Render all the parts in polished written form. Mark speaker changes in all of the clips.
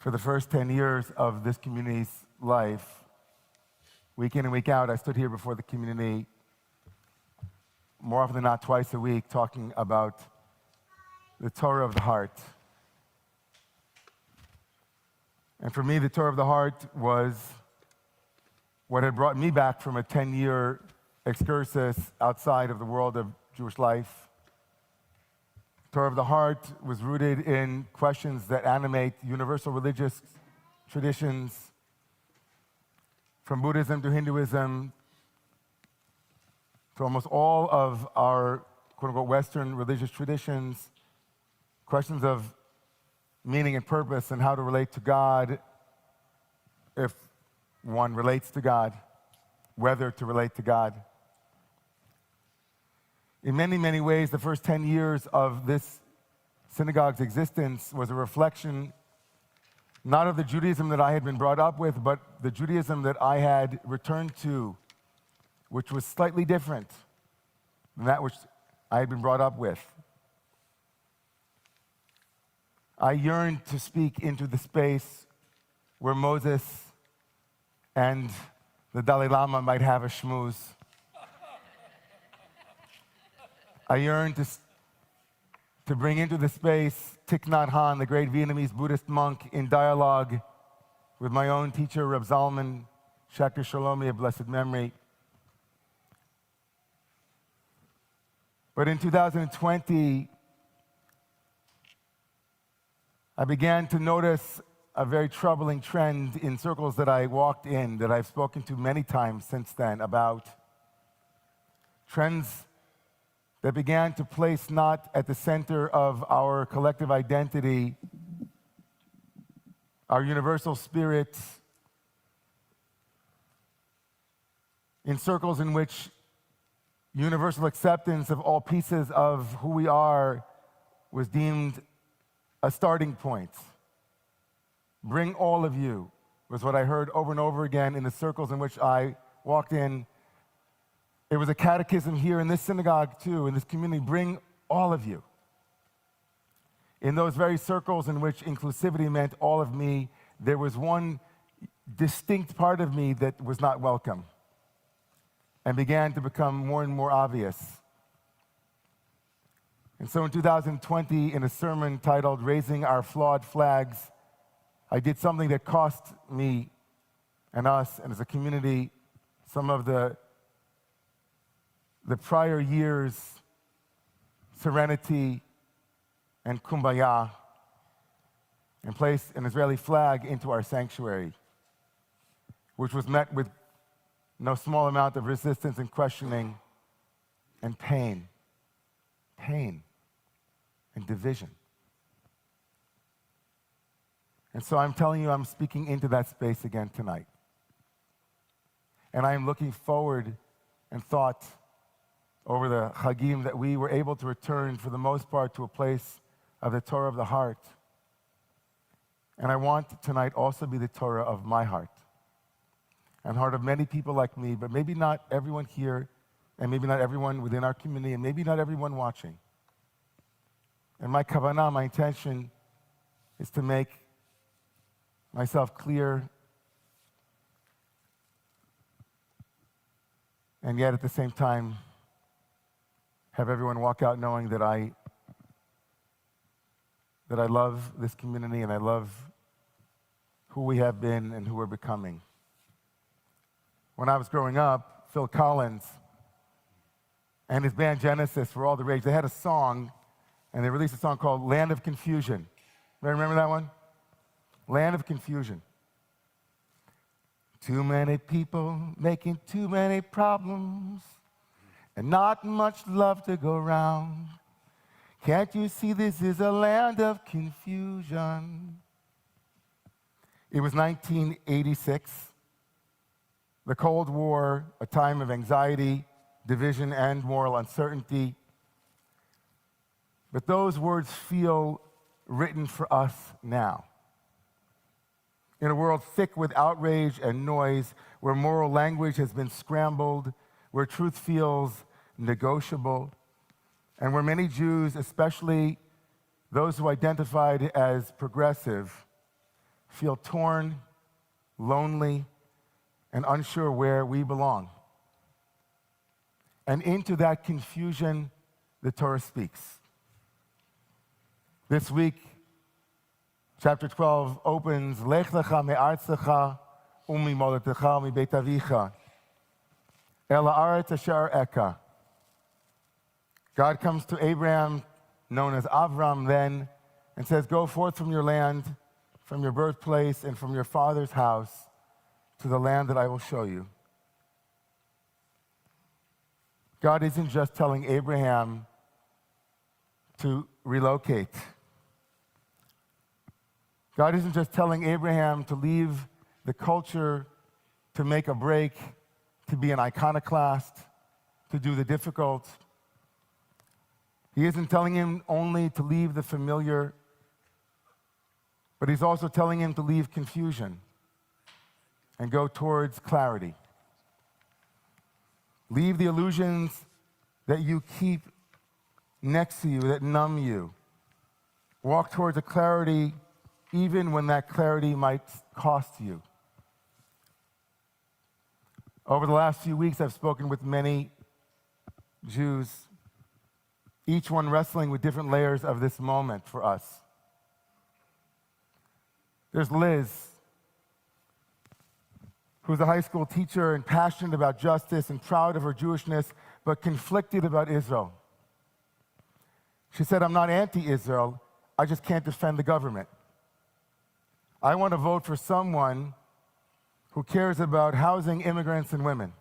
Speaker 1: For the first 10 years of this community's life, week in and week out, I stood here before the community more often than not twice a week talking about the Torah of the heart. And for me, the Torah of the heart was what had brought me back from a 10-year excursus outside of the world of Jewish life. Torah of the heart was rooted in questions that animate universal religious traditions, from Buddhism to Hinduism, to almost all of our quote-unquote Western religious traditions, questions of meaning and purpose and how to relate to God, if one relates to God, whether to relate to God. In many, many ways, the first 10 years of this synagogue's existence was a reflection not of the Judaism that I had been brought up with, but the Judaism that I had returned to, which was slightly different than that which I had been brought up with. I yearned to speak into the space where Moses and the Dalai Lama might have a schmooze. I yearned to bring into the space Thich Nhat Hanh, the great Vietnamese Buddhist monk, in dialogue with my own teacher, Reb Zalman Schachter Shalomi of blessed memory. But in 2020, I began to notice a very troubling trend in circles that I walked in, that I've spoken to many times since then, about trends that began to place not at the center of our collective identity our universal spirit, in circles in which universal acceptance of all pieces of who we are was deemed a starting point. Bring all of you was what I heard over and over again in the circles in which I walked in. It was a catechism here in this synagogue too, in this community. Bring all of you. In those very circles in which inclusivity meant all of me, there was one distinct part of me that was not welcome and began to become more and more obvious. And so in 2020, in a sermon titled Raising Our Flawed Flags, I did something that cost me and us, and as a community, some of the prior years' serenity and kumbaya, and placed an Israeli flag into our sanctuary, which was met with no small amount of resistance and questioning and pain and division. And so I'm telling you, I'm speaking into that space again tonight. And I am looking forward and thought over the Chagim that we were able to return, for the most part, to a place of the Torah of the heart. And I want tonight also be the Torah of my heart and heart of many people like me, but maybe not everyone here, and maybe not everyone within our community, and maybe not everyone watching. And my kavanah, my intention, is to make myself clear, and yet at the same time have everyone walk out knowing that I love this community and I love who we have been and who we're becoming. When I was growing up, Phil Collins and his band Genesis were all the rage. They had a song, and they released a song called Land of Confusion. Remember that one? Land of Confusion. Too many people making too many problems and not much love to go around. Can't you see this is a land of confusion? It was 1986, the Cold War, a time of anxiety, division, and moral uncertainty. But those words feel written for us now. In a world thick with outrage and noise, where moral language has been scrambled, where truth feels negotiable, and where many Jews, especially those who identified as progressive, feel torn, lonely, and unsure where we belong. And into that confusion, the Torah speaks. This week, chapter 12 opens, lech lecha me'artzecha u'mimoletecha u'mibeit avicha el ha'aretz asher eka. God comes to Abraham, known as Avram then, and says, go forth from your land, from your birthplace, and from your father's house to the land that I will show you. God isn't just telling Abraham to relocate. God isn't just telling Abraham to leave the culture, to make a break, to be an iconoclast, to do the difficult. He isn't telling him only to leave the familiar, but he's also telling him to leave confusion and go towards clarity. Leave the illusions that you keep next to you, that numb you. Walk towards a clarity even when that clarity might cost you. Over the last few weeks, I've spoken with many Jews, each one wrestling with different layers of this moment for us. There's Liz, who's a high school teacher and passionate about justice and proud of her Jewishness, but conflicted about Israel. She said, I'm not anti-Israel, I just can't defend the government. I want to vote for someone who cares about housing immigrants and women.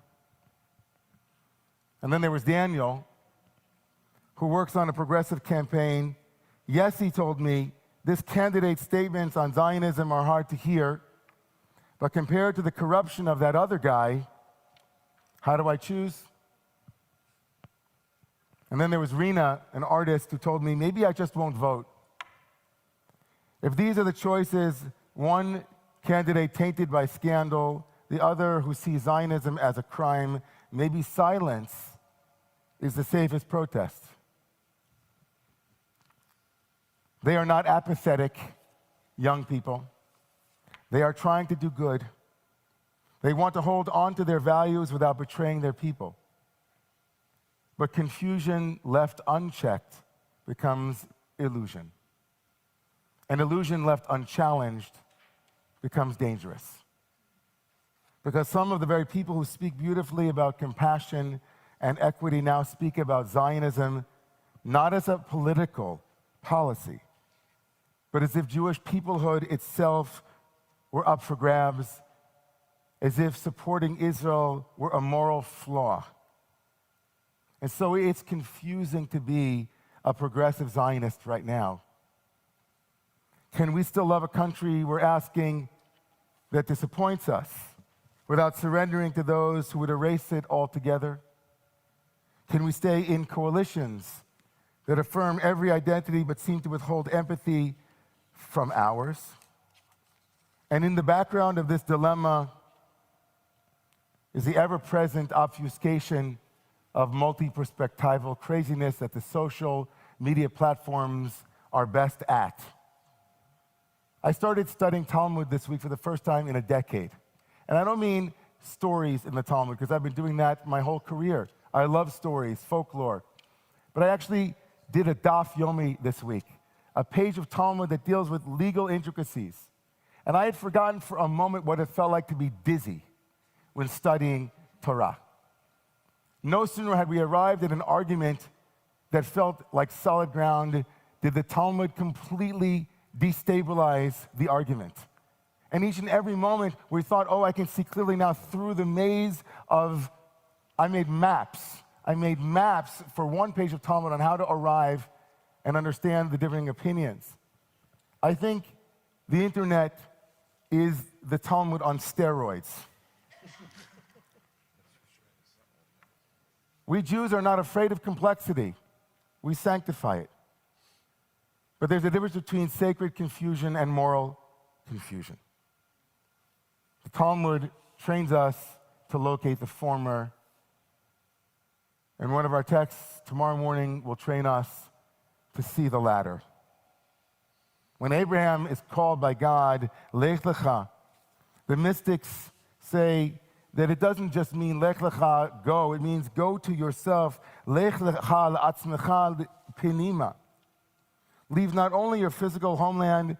Speaker 1: And then there was Daniel, who works on a progressive campaign. Yes, he told me, this candidate's statements on Zionism are hard to hear, but compared to the corruption of that other guy, how do I choose? And then there was Rena, an artist, who told me, maybe I just won't vote. If these are the choices, one candidate tainted by scandal, the other who sees Zionism as a crime, maybe silence is the safest protest. They are not apathetic young people. They are trying to do good. They want to hold on to their values without betraying their people. But confusion left unchecked becomes illusion. And illusion left unchallenged becomes dangerous. Because some of the very people who speak beautifully about compassion and equity now speak about Zionism not as a political policy, but as if Jewish peoplehood itself were up for grabs, as if supporting Israel were a moral flaw. And so it's confusing to be a progressive Zionist right now. Can we still love a country we're asking that disappoints us without surrendering to those who would erase it altogether? Can we stay in coalitions that affirm every identity but seem to withhold empathy from ours? And in the background of this dilemma is the ever-present obfuscation of multi-perspectival craziness that the social media platforms are best at. I started studying Talmud this week for the first time in a decade. And I don't mean stories in the Talmud, because I've been doing that my whole career. I love stories, folklore. But I actually did a daf yomi this week, a page of Talmud that deals with legal intricacies. And I had forgotten for a moment what it felt like to be dizzy when studying Torah. No sooner had we arrived at an argument that felt like solid ground did the Talmud completely destabilize the argument. And each and every moment we thought, oh, I can see clearly now through the maze of, I made maps for one page of Talmud on how to arrive and understand the differing opinions. I think the internet is the Talmud on steroids. We Jews are not afraid of complexity. We sanctify it. But there's a difference between sacred confusion and moral confusion. The Talmud trains us to locate the former. And one of our texts tomorrow morning will train us to see the latter. When Abraham is called by God, lech, lecha, the mystics say that it doesn't just mean lech, lecha, go. It means go to yourself. Lech, lecha, la'atzmecha, penima. Leave not only your physical homeland,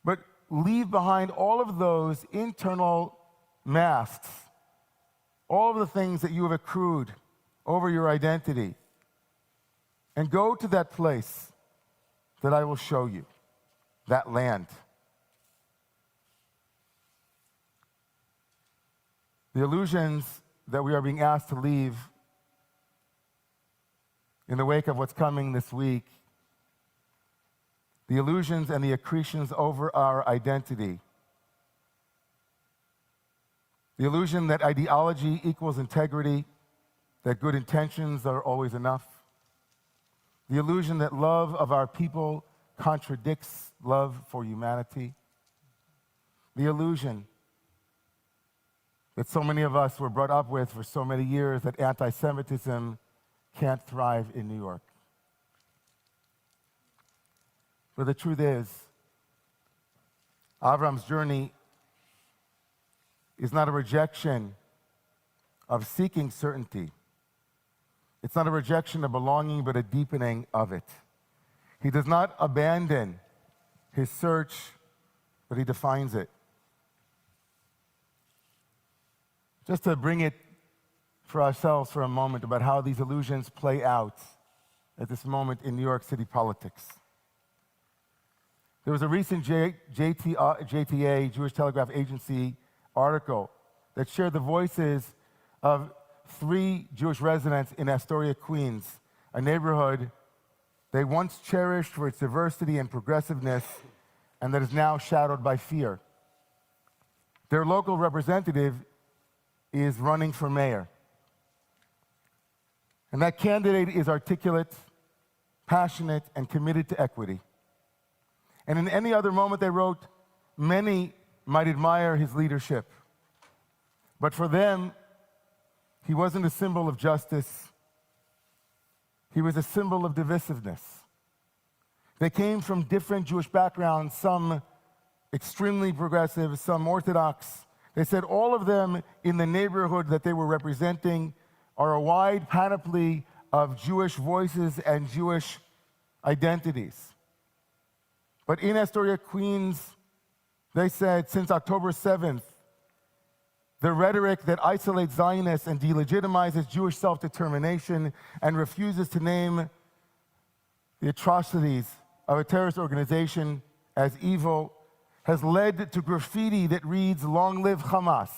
Speaker 1: but leave behind all of those internal masks, all of the things that you have accrued over your identity, and go to that place that I will show you, that land. The illusions that we are being asked to leave in the wake of what's coming this week, the illusions and the accretions over our identity, the illusion that ideology equals integrity, that good intentions are always enough, the illusion that love of our people contradicts love for humanity, the illusion that so many of us were brought up with for so many years that anti-Semitism can't thrive in New York. But the truth is, Avram's journey is not a rejection of seeking certainty. It's not a rejection of belonging, but a deepening of it. He does not abandon his search, but he defines it. Just to bring it for ourselves for a moment about how these illusions play out at this moment in New York City politics. There was a recent JTA, Jewish Telegraph Agency, article that shared the voices of 3 Jewish residents in Astoria, Queens, a neighborhood they once cherished for its diversity and progressiveness, and that is now shadowed by fear. Their local representative is running for mayor. And that candidate is articulate, passionate, and committed to equity. And in any other moment, they wrote, many might admire his leadership. But for them, he wasn't a symbol of justice. He was a symbol of divisiveness. They came from different Jewish backgrounds, some extremely progressive, some Orthodox. They said all of them in the neighborhood that they were representing are a wide panoply of Jewish voices and Jewish identities. But in Astoria, Queens, they said since October 7th, the rhetoric that isolates Zionists and delegitimizes Jewish self-determination and refuses to name the atrocities of a terrorist organization as evil has led to graffiti that reads, "Long live Hamas."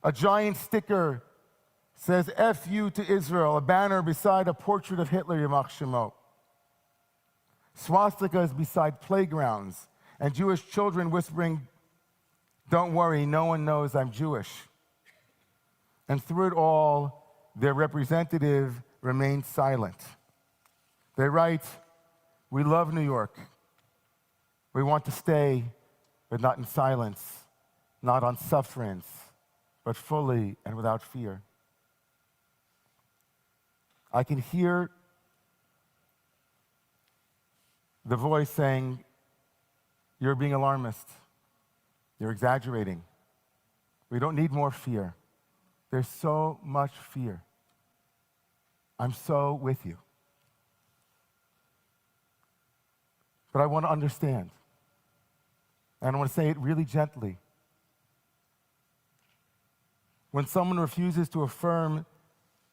Speaker 1: A giant sticker says, "F you to Israel," a banner beside a portrait of Hitler, Yamach Shemo. Swastikas beside playgrounds, and Jewish children whispering, "Don't worry, no one knows I'm Jewish." And through it all, their representative remained silent. They write, "We love New York. We want to stay, but not in silence, not on sufferance, but fully and without fear." I can hear the voice saying, "You're being alarmist. You're exaggerating. We don't need more fear. There's so much fear. I'm so with you." But I want to understand. And I want to say it really gently. When someone refuses to affirm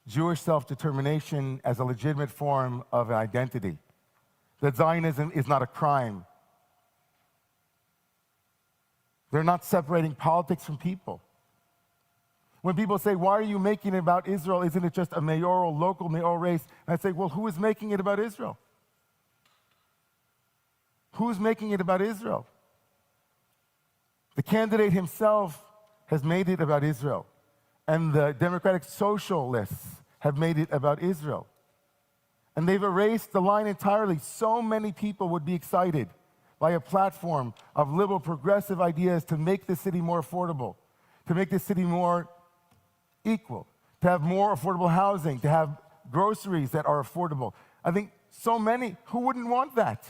Speaker 1: Jewish self-determination as a legitimate form of identity, that Zionism is not a crime, they're not separating politics from people. When people say, "Why are you making it about Israel? Isn't it just a local mayoral race?" And I say, well, who is making it about Israel? Who's making it about Israel? The candidate himself has made it about Israel, and the Democratic Socialists have made it about Israel. And they've erased the line entirely. So many people would be excited by a platform of liberal progressive ideas to make the city more affordable, to make the city more equal, to have more affordable housing, to have groceries that are affordable. I think so many. Who wouldn't want that?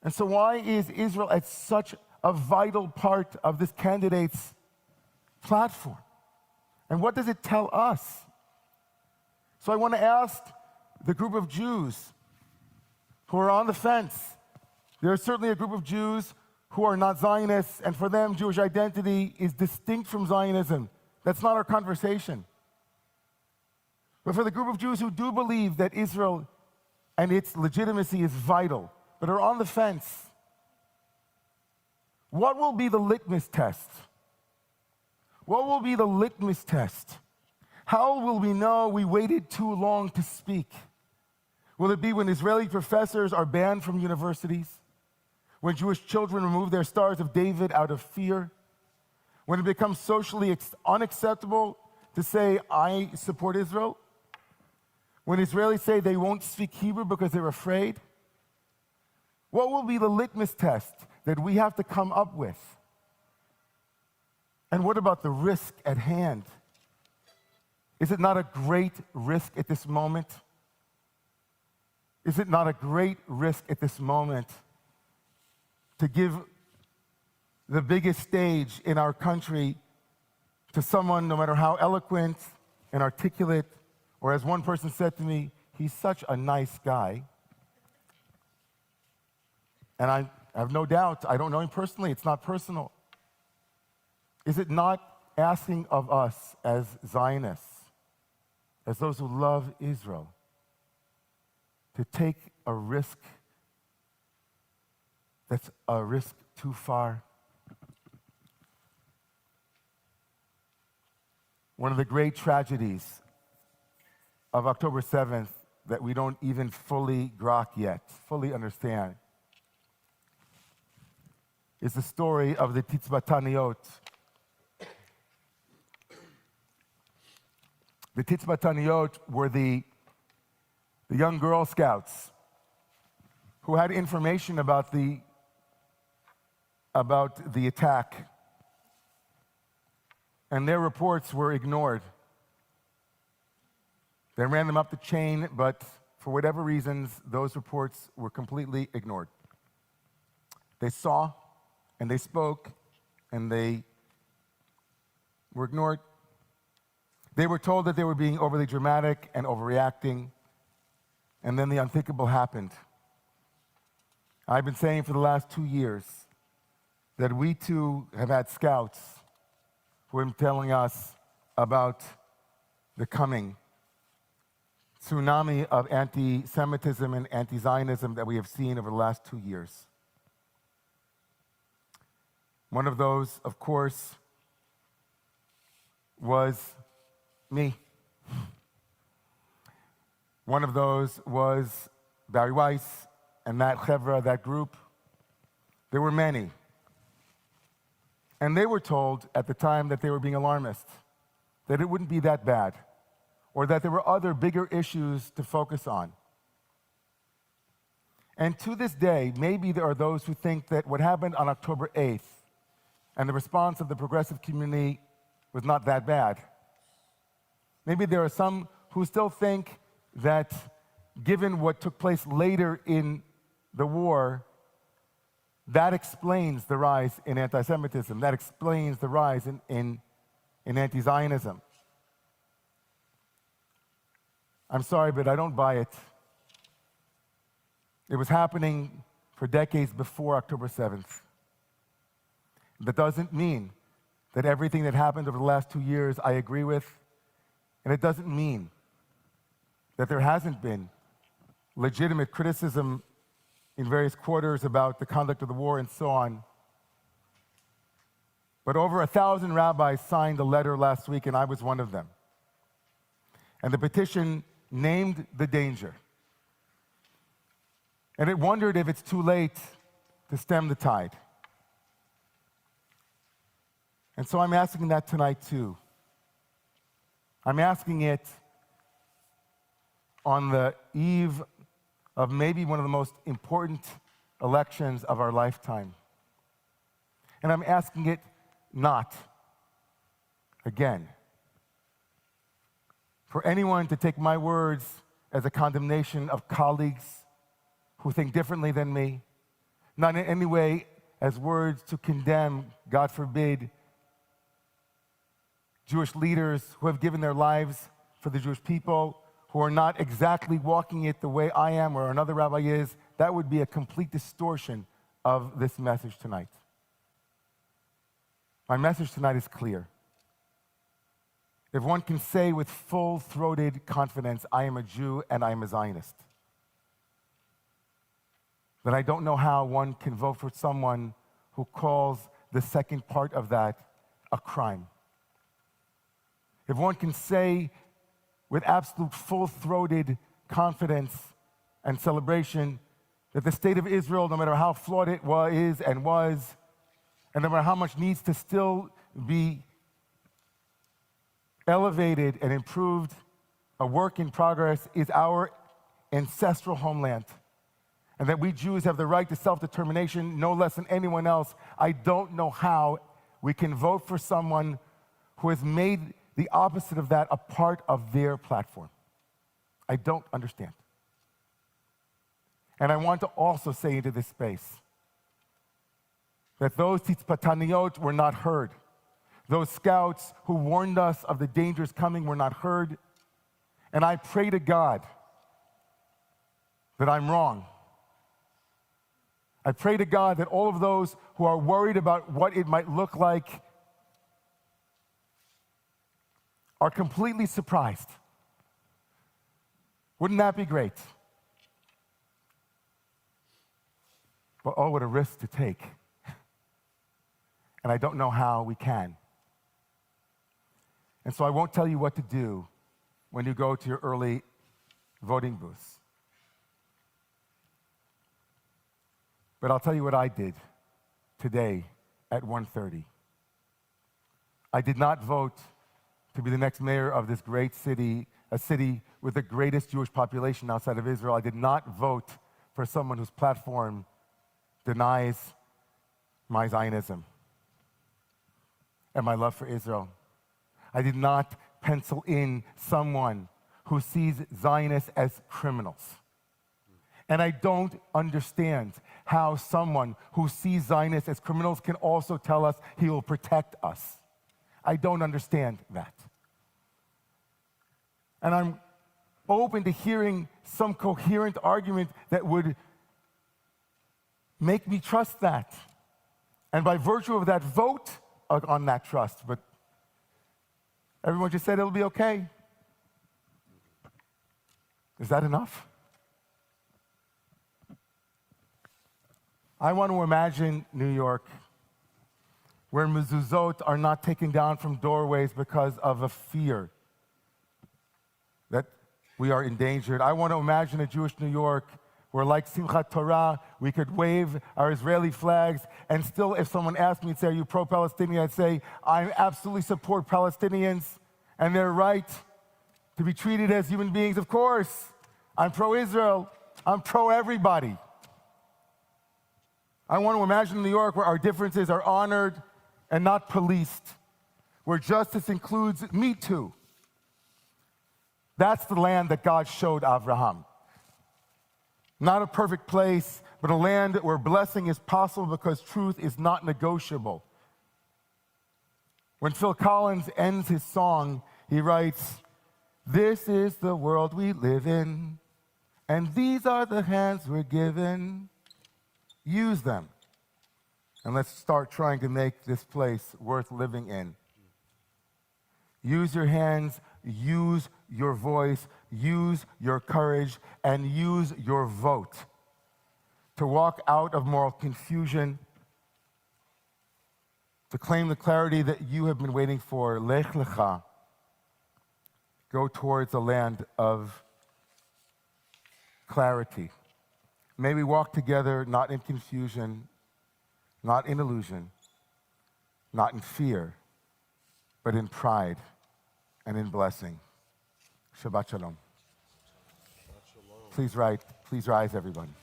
Speaker 1: And so why is Israel at such a vital part of this candidate's platform? And what does it tell us? So I want to ask the group of Jews who are on the fence. There's certainly a group of Jews who are not Zionists, and for them, Jewish identity is distinct from Zionism. That's not our conversation. But for the group of Jews who do believe that Israel and its legitimacy is vital, but are on the fence, what will be the litmus test? What will be the litmus test? How will we know we waited too long to speak? Will it be when Israeli professors are banned from universities? When Jewish children remove their Stars of David out of fear? When it becomes socially unacceptable to say, I support Israel? When Israelis say they won't speak Hebrew because they're afraid? What will be the litmus test that we have to come up with? And what about the risk at hand? Is it not a great risk at this moment? Is it not a great risk at this moment to give the biggest stage in our country to someone, no matter how eloquent and articulate, or as one person said to me, he's such a nice guy. And I have no doubt, I don't know him personally, it's not personal. Is it not asking of us as Zionists, as those who love Israel, to take a risk that's a risk too far? One of the great tragedies of October 7th that we don't even fully grok yet, fully understand, is the story of the Tzbataniot. The Tzbataniot were the young Girl Scouts who had information about the attack, and their reports were ignored. They ran them up the chain, but for whatever reasons, those reports were completely ignored. They saw, and they spoke, and they were ignored. They were told that they were being overly dramatic and overreacting, and then the unthinkable happened. I've been saying for the last 2 years that we too have had scouts who have been telling us about the coming tsunami of anti-Semitism and anti-Zionism that we have seen over the last 2 years. One of those, of course, was me. One of those was Barry Weiss and that chevra, that group. There were many. And they were told at the time that they were being alarmist, that it wouldn't be that bad, or that there were other bigger issues to focus on. And to this day, maybe there are those who think that what happened on October 8th and the response of the progressive community was not that bad. Maybe there are some who still think that given what took place later in the war, that explains the rise in anti-Semitism. That explains the rise in anti-Zionism. I'm sorry, but I don't buy it. It was happening for decades before October 7th. That doesn't mean that everything that happened over the last 2 years I agree with, and it doesn't mean that there hasn't been legitimate criticism in various quarters about the conduct of the war and so on. But over 1,000 rabbis signed a letter last week, and I was one of them. And the petition named the danger. And it wondered if it's too late to stem the tide. And so I'm asking that tonight too. I'm asking it on the eve of maybe one of the most important elections of our lifetime. And I'm asking it not, again, for anyone to take my words as a condemnation of colleagues who think differently than me, not in any way as words to condemn, God forbid, Jewish leaders who have given their lives for the Jewish people, who are not exactly walking it the way I am or another rabbi is. That would be a complete distortion of this message tonight. My message tonight is clear. If one can say with full-throated confidence, I am a Jew and I am a Zionist, then I don't know how one can vote for someone who calls the second part of that a crime. If one can say with absolute full-throated confidence and celebration that the state of Israel, no matter how flawed it is and was, and no matter how much needs to still be elevated and improved, a work in progress, is our ancestral homeland, and that we Jews have the right to self-determination no less than anyone else, I don't know how we can vote for someone who has made the opposite of that a part of their platform. I don't understand. And I want to also say into this space that those tzipataniot were not heard. Those scouts who warned us of the dangers coming were not heard. And I pray to God that I'm wrong. I pray to God that all of those who are worried about what it might look like are completely surprised. Wouldn't that be great? But oh, what a risk to take. And I don't know how we can. And so I won't tell you what to do when you go to your early voting booths. But I'll tell you what I did today at 1:30. I did not vote to be the next mayor of this great city, a city with the greatest Jewish population outside of Israel. I did not vote for someone whose platform denies my Zionism and my love for Israel. I did not pencil in someone who sees Zionists as criminals. And I don't understand how someone who sees Zionists as criminals can also tell us he will protect us. I don't understand that. And I'm open to hearing some coherent argument that would make me trust that. And by virtue of that, vote on that trust. But everyone just said it'll be okay. Is that enough? I want to imagine New York where mezuzot are not taken down from doorways because of a fear that we are endangered. I want to imagine a Jewish New York where, like Simchat Torah, we could wave our Israeli flags, and still, if someone asked me and say, are you pro-Palestinian? I'd say, I absolutely support Palestinians and their right to be treated as human beings. Of course, I'm pro-Israel. I'm pro-everybody. I want to imagine New York where our differences are honored and not policed, where justice includes me too. That's the land that God showed Abraham. Not a perfect place, but a land where blessing is possible because truth is not negotiable. When Phil Collins ends his song, he writes, "This is the world we live in, and these are the hands we're given. Use them, and let's start trying to make this place worth living in." Use your hands, use your voice, use your courage, and use your vote to walk out of moral confusion, to claim the clarity that you have been waiting for. Lech, lecha. Go towards a land of clarity. May we walk together not in confusion, not in illusion, not in fear, but in pride and in blessing. Shabbat shalom. Please rise, everyone.